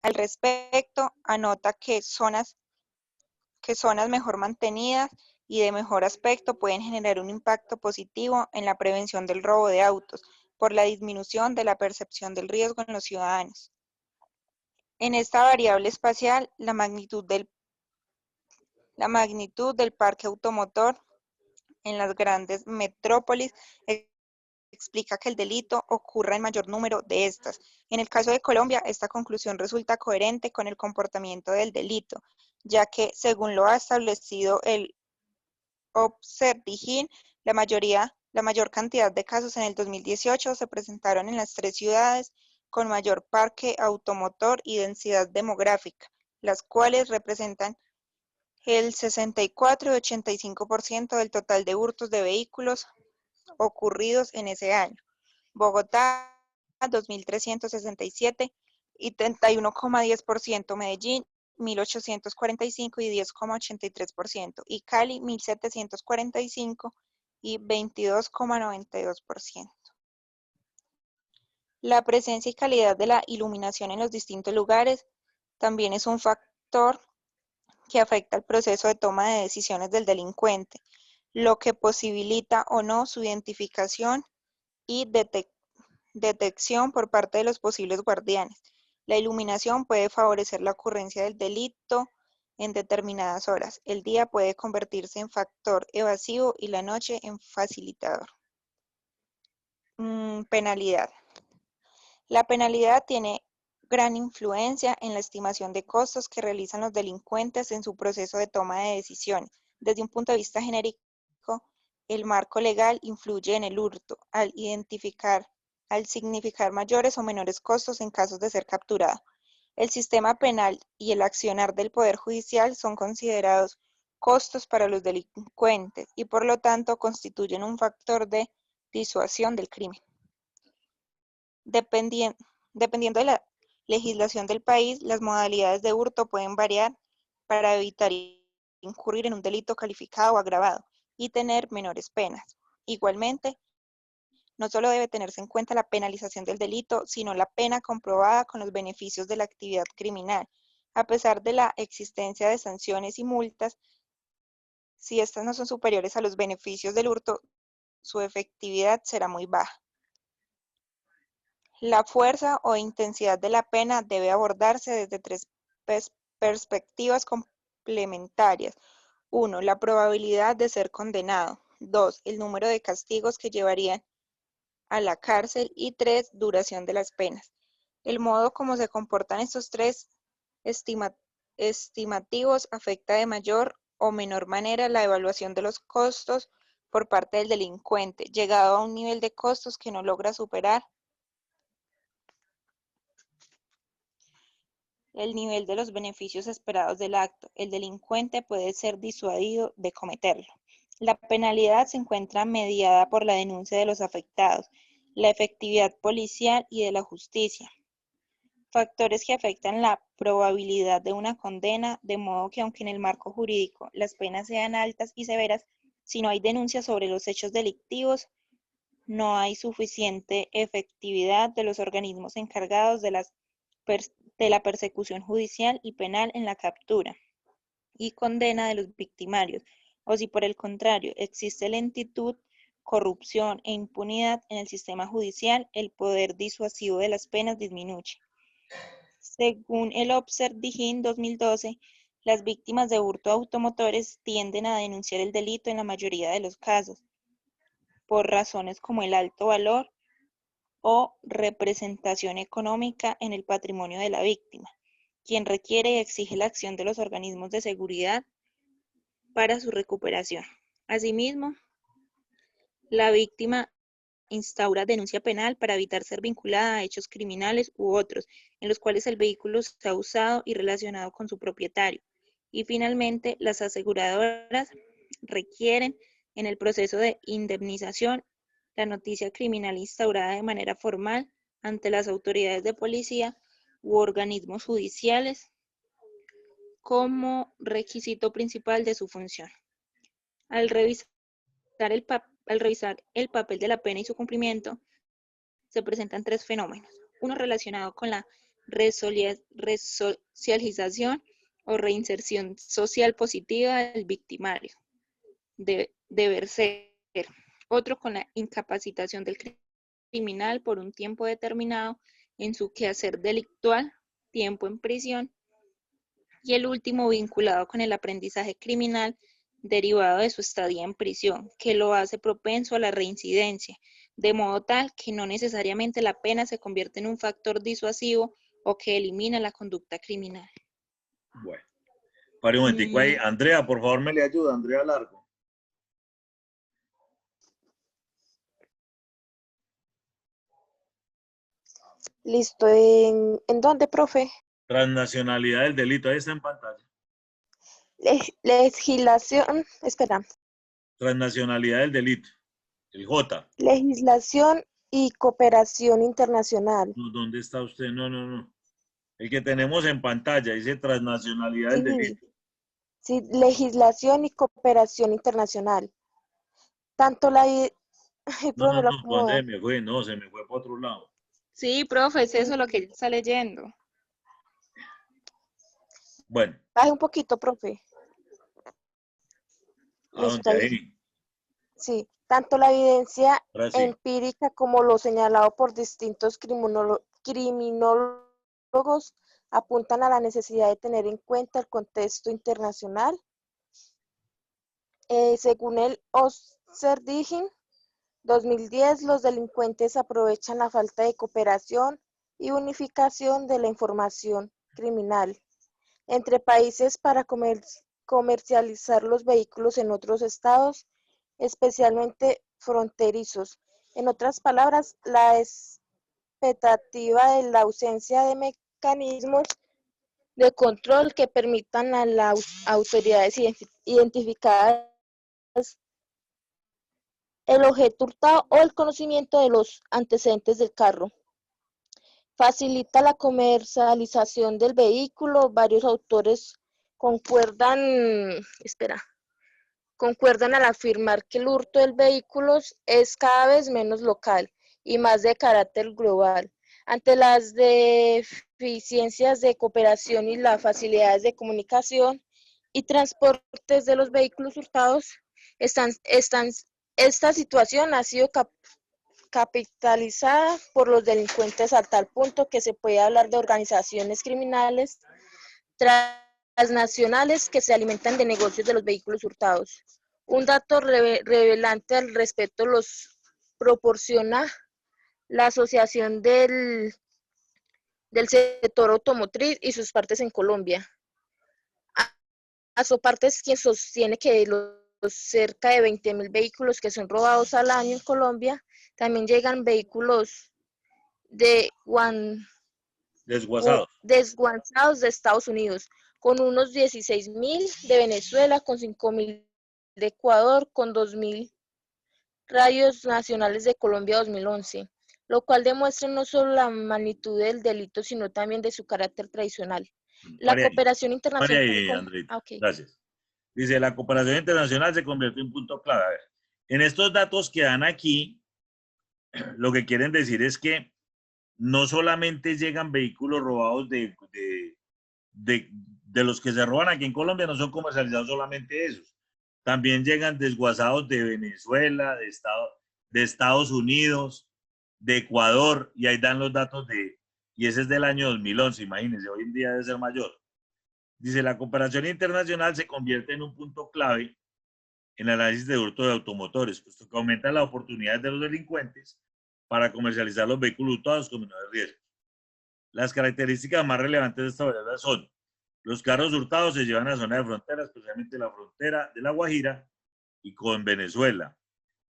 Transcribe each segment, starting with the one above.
Al respecto, anota que zonas mejor mantenidas y de mejor aspecto pueden generar un impacto positivo en la prevención del robo de autos por la disminución de la percepción del riesgo en los ciudadanos. En esta variable espacial, la magnitud del parque automotor en las grandes metrópolis explica que el delito ocurra en mayor número de estas. En el caso de Colombia, esta conclusión resulta coherente con el comportamiento del delito, ya que, según lo ha establecido el Obserdigin, la mayor cantidad de casos en el 2018 se presentaron en las 3 ciudades con mayor parque automotor y densidad demográfica, las cuales representan el 64 y 85% del total de hurtos de vehículos ocurridos en ese año. Bogotá, 2.367 y 31,10%, Medellín, 1.845 y 10,83%, y Cali, 1.745 y 22,92%. La presencia y calidad de la iluminación en los distintos lugares también es un factor que afecta el proceso de toma de decisiones del delincuente, lo que posibilita o no su identificación y detección por parte de los posibles guardianes. La iluminación puede favorecer la ocurrencia del delito en determinadas horas. El día puede convertirse en factor evasivo y la noche en facilitador. Penalidad. La penalidad tiene gran influencia en la estimación de costos que realizan los delincuentes en su proceso de toma de decisiones. Desde un punto de vista genérico, el marco legal influye en el hurto al significar mayores o menores costos en casos de ser capturado. El sistema penal y el accionar del Poder Judicial son considerados costos para los delincuentes y por lo tanto constituyen un factor de disuasión del crimen. Dependiendo de la legislación del país, las modalidades de hurto pueden variar para evitar incurrir en un delito calificado o agravado y tener menores penas. Igualmente, no solo debe tenerse en cuenta la penalización del delito, sino la pena comprobada con los beneficios de la actividad criminal. A pesar de la existencia de sanciones y multas, si estas no son superiores a los beneficios del hurto, su efectividad será muy baja. La fuerza o intensidad de la pena debe abordarse desde 3 perspectivas complementarias. 1. La probabilidad de ser condenado. 2. El número de castigos que llevarían a la cárcel. Y 3. Duración de las penas. El modo como se comportan estos tres estimativos afecta de mayor o menor manera la evaluación de los costos por parte del delincuente, llegado a un nivel de costos que no logra superar el nivel de los beneficios esperados del acto. El delincuente puede ser disuadido de cometerlo. La penalidad se encuentra mediada por la denuncia de los afectados, la efectividad policial y de la justicia. Factores que afectan la probabilidad de una condena, de modo que aunque en el marco jurídico las penas sean altas y severas, si no hay denuncia sobre los hechos delictivos, no hay suficiente efectividad de los organismos encargados de la persecución judicial y penal en la captura y condena de los victimarios, o si por el contrario existe lentitud, corrupción e impunidad en el sistema judicial, el poder disuasivo de las penas disminuye. Según el Obserdigin 2012, las víctimas de hurto automotores tienden a denunciar el delito en la mayoría de los casos, por razones como el alto valor o representación económica en el patrimonio de la víctima, quien requiere y exige la acción de los organismos de seguridad para su recuperación. Asimismo, la víctima instaura denuncia penal para evitar ser vinculada a hechos criminales u otros, en los cuales el vehículo se ha usado y relacionado con su propietario. Y finalmente, las aseguradoras requieren, en el proceso de indemnización, la noticia criminal instaurada de manera formal ante las autoridades de policía u organismos judiciales como requisito principal de su función. Al revisar el papel de la pena y su cumplimiento, se presentan 3 fenómenos. Uno relacionado con la resocialización o reinserción social positiva del victimario. Deber ser. Otro con la incapacitación del criminal por un tiempo determinado en su quehacer delictual, tiempo en prisión. Y el último vinculado con el aprendizaje criminal derivado de su estadía en prisión, que lo hace propenso a la reincidencia, de modo tal que no necesariamente la pena se convierte en un factor disuasivo o que elimina la conducta criminal. Bueno, pare un momentico ahí. Andrea, por favor, me le ayuda. Andrea Largo. Listo. ¿En dónde, profe? Transnacionalidad del delito. Ahí está en pantalla. Legislación, espera. Transnacionalidad del delito. El J. Legislación y cooperación internacional. No, ¿dónde está usted? No, no, no. El que tenemos en pantalla dice transnacionalidad del delito. Sí, legislación y cooperación internacional. Tanto la... Ay, No, profe, no, lo no, ¿dónde acomoda. se me fue? No, se me fue para otro lado. Sí, profe, es eso lo que está leyendo. Bueno. Baje un poquito, profe. ¿A Listo, dónde? ahí. Ahí. Sí, tanto la evidencia Ahora sí. empírica como lo señalado por distintos criminólogos apuntan a la necesidad de tener en cuenta el contexto internacional. Según el Osterdigin 2010, los delincuentes aprovechan la falta de cooperación y unificación de la información criminal entre países para comercializar los vehículos en otros estados, especialmente fronterizos. En otras palabras, la expectativa de la ausencia de mecanismos de control que permitan a las autoridades identificar el objeto hurtado o el conocimiento de los antecedentes del carro. Facilita la comercialización del vehículo. Varios autores concuerdan al afirmar que el hurto de vehículos es cada vez menos local y más de carácter global. Ante las deficiencias de cooperación y las facilidades de comunicación y transportes de los vehículos hurtados, esta situación ha sido capitalizada por los delincuentes a tal punto que se puede hablar de organizaciones criminales transnacionales que se alimentan de negocios de los vehículos hurtados. Un dato revelante al respecto los proporciona la Asociación del Sector Automotriz y sus partes en Colombia. Asoparte es quien sostiene que los cerca de 20.000 vehículos que son robados al año en Colombia, también llegan vehículos desguazados de Estados Unidos, con unos 16.000 de Venezuela, con 5.000 de Ecuador, con 2.000 radios nacionales de Colombia 2011, lo cual demuestra no solo la magnitud del delito, sino también de su carácter tradicional. La cooperación internacional... Okay. Gracias. Dice, la cooperación internacional se convierte en punto clave. A ver, en estos datos que dan aquí, lo que quieren decir es que no solamente llegan vehículos robados de los que se roban aquí en Colombia, no son comercializados solamente esos. También llegan desguazados de Venezuela, de Estados Unidos, de Ecuador, y ahí dan los datos y ese es del año 2011, imagínense, hoy en día debe ser mayor. Dice, la cooperación internacional se convierte en un punto clave en el análisis de hurto de automotores, puesto que aumenta las oportunidades de los delincuentes para comercializar los vehículos hurtados con menores riesgos. Las características más relevantes de esta variedad son: los carros hurtados se llevan a zona de frontera, especialmente la frontera de La Guajira y con Venezuela.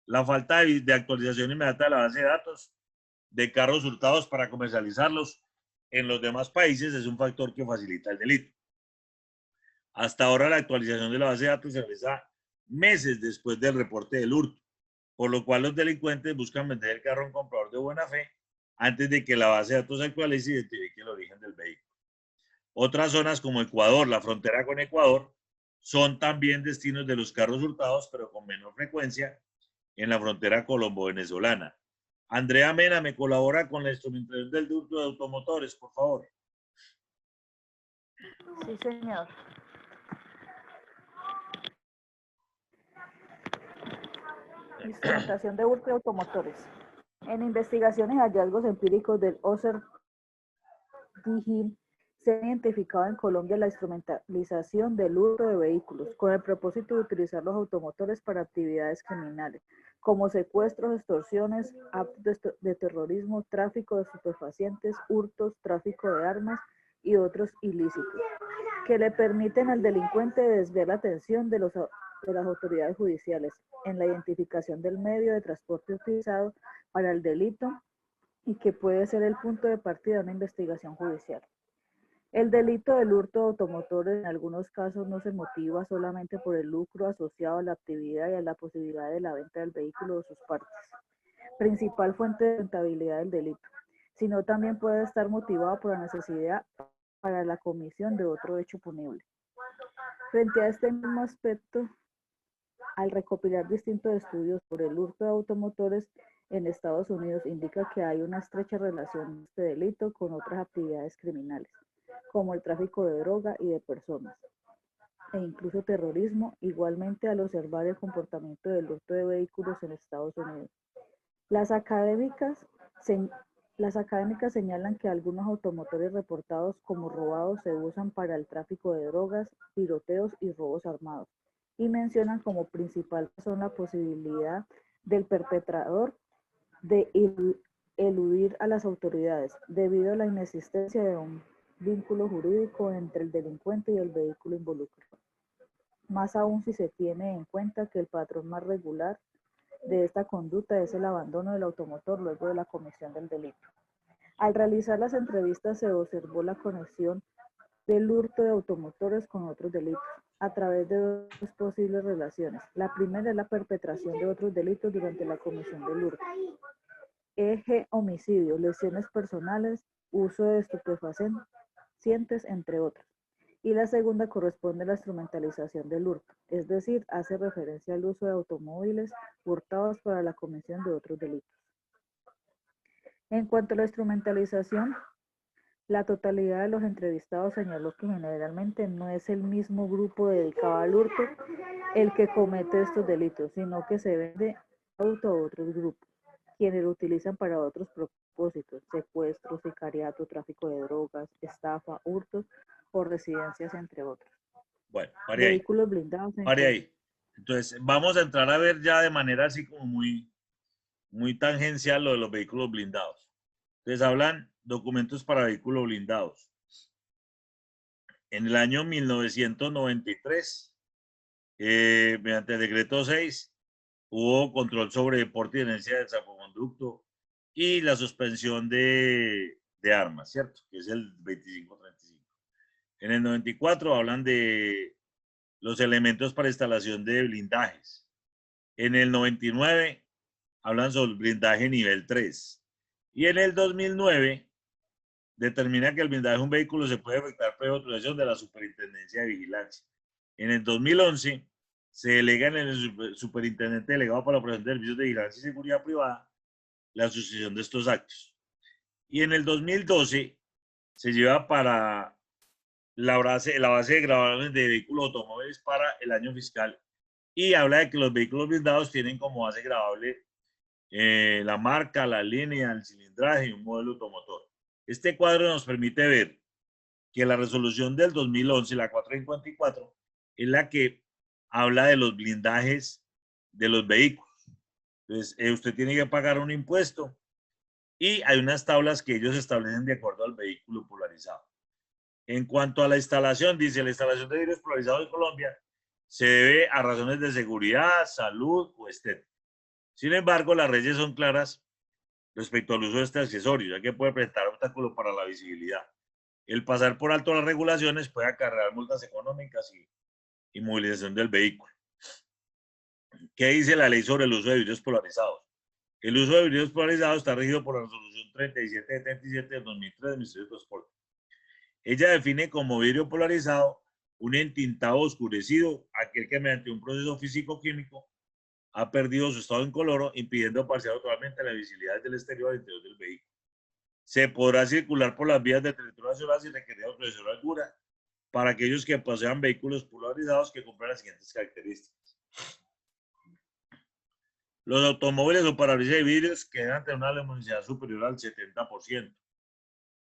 La falta de actualización inmediata de la base de datos de carros hurtados para comercializarlos en los demás países es un factor que facilita el delito. Hasta ahora la actualización de la base de datos se realiza meses después del reporte del hurto, por lo cual los delincuentes buscan vender el carro a un comprador de buena fe antes de que la base de datos actualice y identifique el origen del vehículo. Otras zonas como Ecuador, la frontera con Ecuador, son también destinos de los carros hurtados, pero con menor frecuencia en la frontera colombo-venezolana. Andrea Mena me colabora con la instrumentación del hurto de automotores, por favor. Sí, señor. Instrumentación de hurto de automotores. En investigaciones y hallazgos empíricos del OCER DIGIN, se ha identificado en Colombia la instrumentalización del hurto de vehículos con el propósito de utilizar los automotores para actividades criminales, como secuestros, extorsiones, actos de terrorismo, tráfico de estupefacientes, hurtos, tráfico de armas y otros ilícitos, que le permiten al delincuente desviar la atención de las autoridades judiciales en la identificación del medio de transporte utilizado para el delito y que puede ser el punto de partida de una investigación judicial. El delito del hurto de automotores en algunos casos no se motiva solamente por el lucro asociado a la actividad y a la posibilidad de la venta del vehículo o sus partes, principal fuente de rentabilidad del delito, sino también puede estar motivado por la necesidad para la comisión de otro hecho punible. Frente a este mismo aspecto, al recopilar distintos estudios sobre el hurto de automotores en Estados Unidos, indica que hay una estrecha relación de este delito con otras actividades criminales, como el tráfico de droga y de personas, e incluso terrorismo, igualmente al observar el comportamiento del hurto de vehículos en Estados Unidos. Las académicas señalan que algunos automotores reportados como robados se usan para el tráfico de drogas, tiroteos y robos armados, y mencionan como principal razón la posibilidad del perpetrador de eludir a las autoridades, debido a la inexistencia de un vínculo jurídico entre el delincuente y el vehículo involucrado. Más aún si se tiene en cuenta que el patrón más regular de esta conducta es el abandono del automotor luego de la comisión del delito. Al realizar las entrevistas se observó la conexión del hurto de automotores con otros delitos a través de dos posibles relaciones. La primera es la perpetración de otros delitos durante la comisión del hurto. Eje: homicidio, lesiones personales, uso de estupefacientes, entre otros. Y la segunda corresponde a la instrumentalización del hurto, es decir, hace referencia al uso de automóviles hurtados para la comisión de otros delitos. En cuanto a la instrumentalización, la totalidad de los entrevistados señaló que generalmente no es el mismo grupo dedicado al hurto el que comete estos delitos, sino que se vende auto a otros grupos, quienes lo utilizan para otros propósitos: secuestros, sicariato, tráfico de drogas, estafa, hurtos o residencias, entre otros. Bueno, pare ahí. Vehículos blindados. Pare ahí. Entonces, vamos a entrar a ver ya de manera así como muy tangencial lo de los vehículos blindados. Entonces, hablan documentos para vehículos blindados. En el año 1993, mediante el decreto 6, hubo control sobre deporte y tenencia de salvoconducto y la suspensión de armas, ¿cierto? Que es el 2535. En el 94 hablan de los elementos para instalación de blindajes. En el 99 hablan sobre el blindaje nivel 3. Y en el 2009 determina que el blindaje de un vehículo se puede efectuar previa autorización de la Superintendencia de Vigilancia. En el 2011 se delega en el superintendente delegado para la operación de servicios de vigilancia y seguridad privada la sucesión de estos actos. Y en el 2012 se lleva para la base de gravamen de vehículos automóviles para el año fiscal y habla de que los vehículos blindados tienen como base gravable la marca, la línea, el cilindraje y un modelo automotor. Este cuadro nos permite ver que la resolución del 2011, la 454, es la que habla de los blindajes de los vehículos. Entonces, usted tiene que pagar un impuesto y hay unas tablas que ellos establecen de acuerdo al vehículo polarizado. En cuanto a la instalación, dice: la instalación de vidrios polarizados en Colombia se debe a razones de seguridad, salud o estética. Sin embargo, las leyes son claras respecto al uso de este accesorio, ya que puede presentar obstáculos para la visibilidad. El pasar por alto las regulaciones puede acarrear multas económicas y movilización del vehículo. ¿Qué dice la ley sobre el uso de vidrios polarizados? El uso de vidrios polarizados está regido por la resolución 3777 de 2003 del Ministerio de Transporte. Ella define como vidrio polarizado un entintado oscurecido, aquel que mediante un proceso físico-químico ha perdido su estado incoloro, impidiendo parcial o totalmente la visibilidad del exterior al interior del vehículo. Se podrá circular por las vías del territorio nacional sin requerir autorización alguna para aquellos que posean vehículos polarizados que cumplan las siguientes características. Los automóviles o parabrisas de vidrios que deben tener una luminosidad superior al 70%.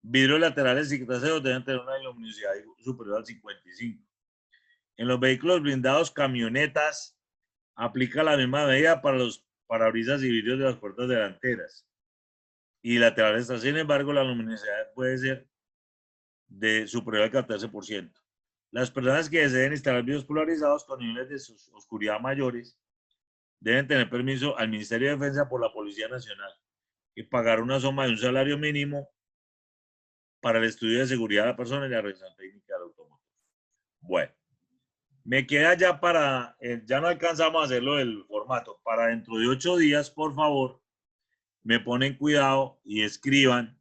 Vidrios laterales y traseros deben tener una luminosidad superior al 55%. En los vehículos blindados, camionetas, aplica la misma medida para los parabrisas y vidrios de las puertas delanteras y laterales. Sin embargo, la luminosidad puede ser de superior al 14%. Las personas que deseen instalar vidrios polarizados con niveles de oscuridad mayores deben tener permiso al Ministerio de Defensa por la Policía Nacional y pagar una suma de un salario mínimo para el estudio de seguridad de la persona y la revisión técnica del automóvil. Bueno, me queda ya para, ya no alcanzamos a hacerlo del formato, para dentro de 8 días, por favor, me ponen cuidado y escriban.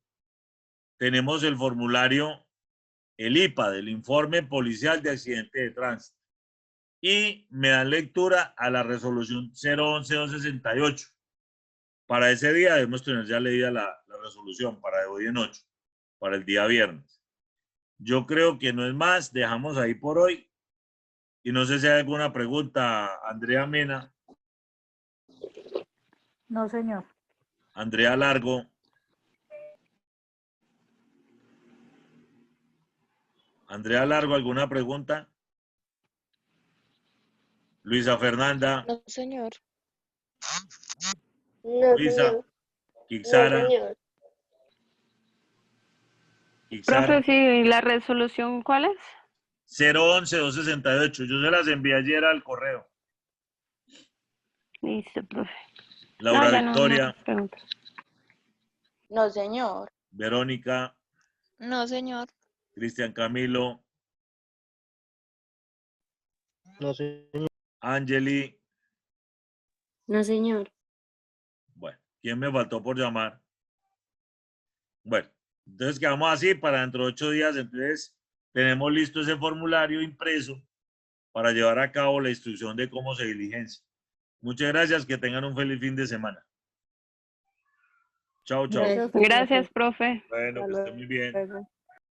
Tenemos el formulario, el IPA, del Informe Policial de Accidente de Tránsito. Y me dan lectura a la resolución 011-268. Para ese día debemos tener ya leída la resolución para de hoy en 8, para el día viernes. Yo creo que no es más, dejamos ahí por hoy. Y no sé si hay alguna pregunta, Andrea Mena. No, señor. Andrea Largo. Andrea Largo, ¿alguna pregunta? Luisa Fernanda. No, señor. No, Luisa. señor. Ixara. No, señor. Ixara. Profe, sí, ¿la resolución cuál es? 011-268. Yo se las envié ayer al correo. Listo, profe. Laura ya no Victoria. pregunto. No, señor. Verónica. No, señor. Cristian Camilo. No, señor. Angeli. No, señor. Bueno, ¿quién me faltó por llamar? Bueno, entonces quedamos así para dentro de 8 días. Entonces tenemos listo ese formulario impreso para llevar a cabo la instrucción de cómo se diligencia. Muchas gracias, que tengan un feliz fin de semana. Chao, chao. Gracias. Gracias, profe. Bueno, que estén muy bien. Luego.